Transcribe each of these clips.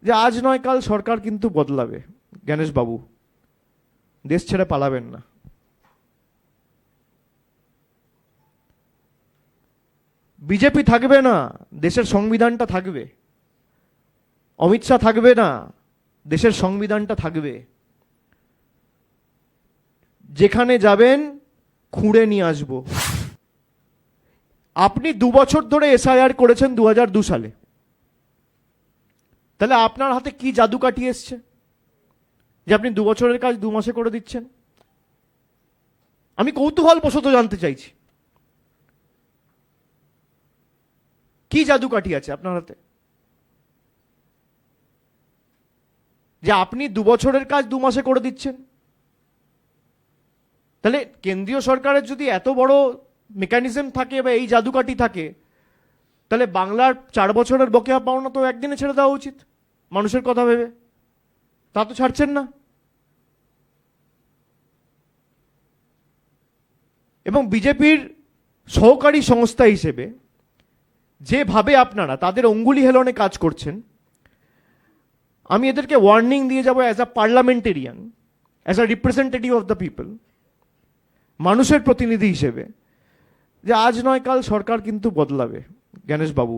যে আজ নয় কাল সরকার কিন্তু বদলাবে। গণেশ বাবু, দেশ ছেড়ে পালাবেন না। বিজেপি থাকবে না, দেশের সংবিধানটা থাকবে। অমিত শাহ থাকবে না, দেশের সংবিধানটা থাকবে। যেখানে যাবেন খুঁড়ে নিয়ে আসব। আপনি 2 বছর ধরে এসআইআর করেছেন 2002 সালে, তাহলে আপনার হাতে কি জাদু কাঠি এসছে যে আপনি 2 বছরের কাজ 2 মাসে করে দিচ্ছেন? আমি কৌতূহল বশত জানতে চাইছি, কি জাদু কাঠি আছে আপনার হাতে যে আপনি 2 বছরের কাজ 2 মাসে করে দিচ্ছেন? তাহলে কেন্দ্রীয় সরকারের যদি এত বড় মেকানিজম থাকে বা এই জাদুকাঠি থাকে, তাহলে বাংলার 4 বছরের বকেয়া পাওনা তো একদিনে ছেড়ে দেওয়া উচিত মানুষের কথা ভেবে। তা তো ছাড়ছেন না। এবং বিজেপির সহকারী সংস্থা হিসেবে যেভাবে আপনারা তাদের অঙ্গুলি হেলনে কাজ করছেন, আমি এদেরকে ওয়ার্নিং দিয়ে যাব as a parliamentarian, as a representative of the people, মানুষের প্রতিনিধি হিসেবে, যে আজ নয় কাল সরকার কিন্তু বদলাবে। গণেশ বাবু,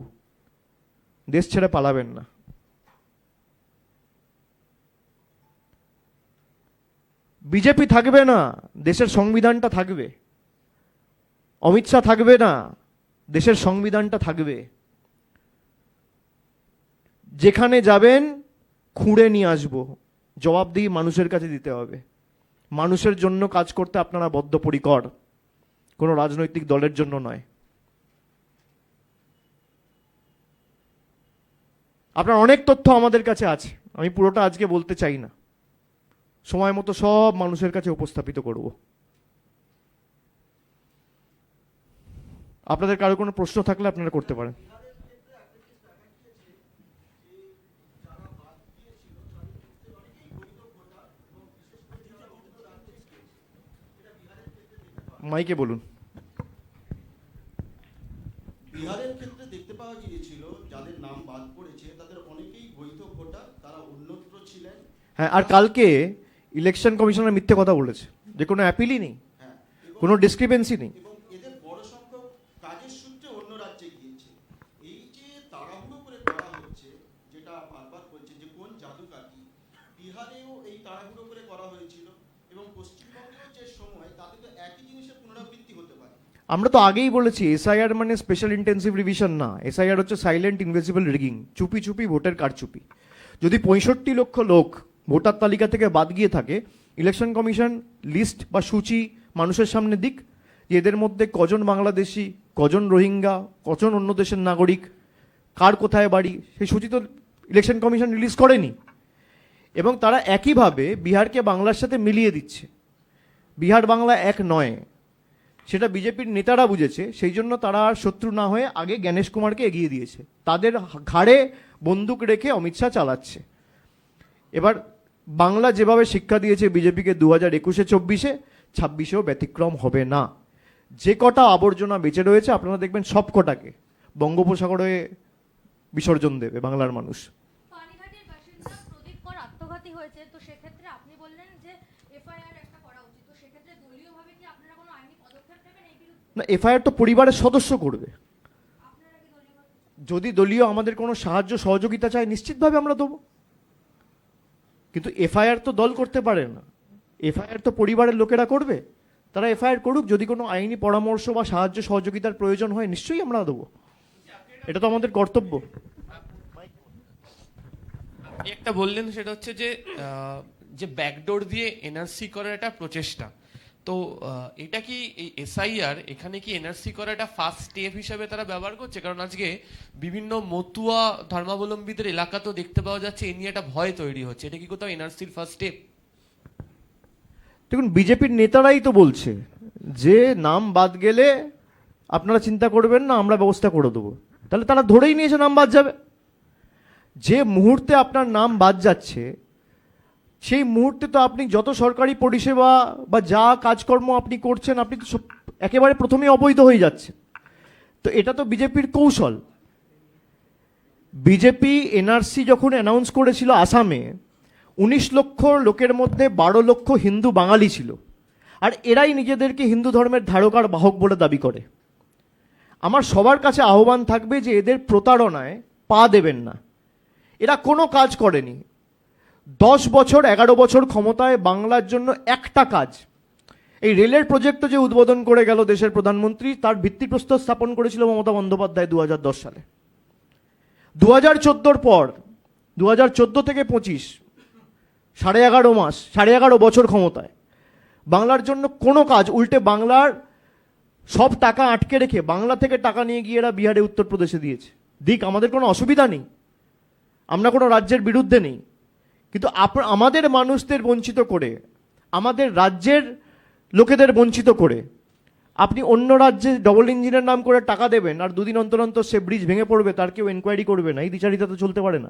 দেশ ছেড়ে পালাবেন না। বিজেপি থাকবে না, দেশের সংবিধানটা থাকবে। অমিত শাহ থাকবে না, দেশের সংবিধানটা থাকবে। যেখানে যাবেন খুঁড়ে নিয়ে আসব, জবাবদিহি মানুষের কাছে দিতে হবে। মানুষের জন্য কাজ করতে আপনারা বদ্ধপরিকর, কোনো রাজনৈতিক দলের জন্য নয়। আপনার অনেক তথ্য আমাদের কাছে আছে, আমি পুরোটা আজকে বলতে চাই না, সময় মতো সব মানুষের কাছে উপস্থাপিত করব। আপনাদের কারো কোনো প্রশ্ন থাকলে আপনারা করতে পারেন। মাইকে বলুন। বিহারের ক্ষেত্রে দেখতে পাওয়া গিয়েছিল যাদের নাম বাদ পড়েছে তাদের অনেকেই বৈধ ভোটার, তারা অন্যত্র ছিলেন। হ্যাঁ, আর কালকে ইলেকশন কমিশনার মিথ্যে কথা বলেছে যে কোনো অ্যাপিলই নেই, হ্যাঁ, কোনো ডিসক্রিপেন্সি নেই। এবং এদের বড় সংখ্যক কাজের সূত্রে অন্য রাজ্যে গিয়েছে। এই যে তাড়াহুড়ো করে করা হচ্ছে, যেটা বারবার বলছে যে কোন জাদুকাঠি, বিহারেও এই তাড়াহুড়ো করে করা হয়েছিল এবং পশ্চিমবঙ্গেও যে সময়, তাতে তো একই জিনিসের পুনরাবৃত্তি হতে পারে। আমরা তো আগেই বলেছি এসআইআর মানে স্পেশাল ইন্টেন্সিভ রিভিশন না, এসআইআর হচ্ছে সাইলেন্ট ইনভিজিবল রিগিং, চুপি চুপি ভোটের কারচুপি। যদি 65 লক্ষ লোক ভোটার তালিকা থেকে বাদ গিয়ে থাকে, ইলেকশন কমিশন লিস্ট বা সূচি মানুষের সামনে দিক যে এদের মধ্যে কজন বাংলাদেশি, কজন রোহিঙ্গা, কজন অন্য দেশের নাগরিক, কার কোথায় বাড়ি, সেই সূচি তো ইলেকশন কমিশন রিলিজ করেনি। এবং তারা একইভাবে বিহারকে বাংলার সাথে মিলিয়ে দিচ্ছে। বিহার বাংলা এক নয়, সেটা বিজেপির নেতারা বুঝেছে, সেই জন্য তারা আর শত্রু না হয়ে আগে জ্ঞানেশ কুমারকে এগিয়ে দিয়েছে, তাদের ঘাড়ে বন্দুক রেখে অমিত শাহ চালাচ্ছে। এবার বাংলা যেভাবে শিক্ষা দিয়েছে বিজেপিকে 2021-এ, 24-এ, 26-এও ব্যতিক্রম হবে না। যে কটা আবর্জনা বেঁচে রয়েছে আপনারা দেখবেন সব কটাকে বঙ্গোপসাগরে বিসর্জন দেবে বাংলার মানুষ। পানিঘাটের বাসিন্দা প্রদীপ কর আত্মঘাতী হয়েছে, তো সেক্ষেত্রে আপনি বললেন যে এফআইআর একটা করা উচিত, তো সেক্ষেত্রে দলীয়ভাবে কি আপনারা কোনো আইনি পদক্ষেপ নেবেন এই বিরুদ্ধে? না, এফআইআর তো পরিবারের সদস্য করবে। আপনারা কি দলীয়ভাবে? যদি দলীয় আমাদের কোনো সাহায্য সহযোগিতা চায় নিশ্চিতভাবে আমরা দেবো, কিন্তু এফআইআর তো দল করতে পারে না, এফআইআর তো পরিবারের লোকেরা করবে। তারা এফআইআর করুক, যদি কোনো আইনি পরামর্শ বা সাহায্য সহযোগিতার প্রয়োজন হয় নিশ্চয়ই আমরা দেবো, এটা তো আমাদের কর্তব্য। আপনি একটা বললেন সেটা হচ্ছে যে যে ব্যাকডোর দিয়ে এনআরসি করার একটা প্রচেষ্টা, তো এটা কি এই এসআইআর এখানে কি এনআরসি করার একটা ফার্স্ট স্টেপ হিসেবে তারা ব্যবহার করছে? কারণ আজকে বিভিন্ন মতুয়া ধর্মাবলম্বীদের এলাকাতেও দেখতে পাওয়া যাচ্ছে এ নিয়ে একটা ভয় তৈরি হচ্ছে, এটা কি কোথাও এনআরসির ফার্স্ট স্টেপ? দেখুন, বিজেপির নেতারাই তো বলছে যে নাম বাদ গেলে আপনারা চিন্তা করবেন না, আমরা ব্যবস্থা করে দেবো। তাহলে তারা ধরেই নিয়েছে নাম বাদ যাবে। যে মুহূর্তে আপনার নাম বাদ যাচ্ছে সেই মুহূর্তে তো আপনি যত সরকারি পরিষেবা বা যা কাজকর্ম আপনি করছেন, আপনি তো একেবারে প্রথমেই অবৈধ হয়ে যাচ্ছে। তো এটা তো বিজেপির কৌশল। বিজেপি এনআরসি যখন অ্যানাউন্স করেছিল আসামে, 19 লক্ষ লোকের মধ্যে 12 লক্ষ হিন্দু বাঙালি ছিল, আর এরাই নিজেদেরকে হিন্দু ধর্মের ধারক আর বাহক বলে দাবি করে। আমার সবার কাছে আহ্বান থাকবে যে এদের প্রতারণায় পা দেবেন না। এরা কোনো কাজ করেনি। 10 বছর 11 বছর ক্ষমতায় বাংলার জন্য একটা কাজ, এই রেলের প্রজেক্টও যে উদ্বোধন করে গেল দেশের প্রধানমন্ত্রী, তার ভিত্তিপ্রস্তর স্থাপন করেছিল মমতা বন্দ্যোপাধ্যায় 2010 সালে। 2014 পর 2014 থেকে 25, 11.5 মাস, 11.5 বছর ক্ষমতায় বাংলার জন্য কোনো কাজ, উল্টে বাংলার সব টাকা আটকে রেখে বাংলা থেকে টাকা নিয়ে গিয়ে এরা বিহারে উত্তরপ্রদেশে দিয়েছে। দিক, আমাদের কোনো অসুবিধা নেই, আমরা কোনো রাজ্যের বিরুদ্ধে নেই, কিন্তু আমাদের মানুষদের বঞ্চিত করে, আমাদের রাজ্যের লোকেদের বঞ্চিত করে আপনি অন্য রাজ্যে ডবল ইঞ্জিনের নাম করে টাকা দেবেন, আর দুদিন অন্তর অন্তর সে ব্রিজ ভেঙে পড়বে, তার কেউ এনকোয়ারি করবে না। এই দ্বিচারিতা তো চলতে পারে না।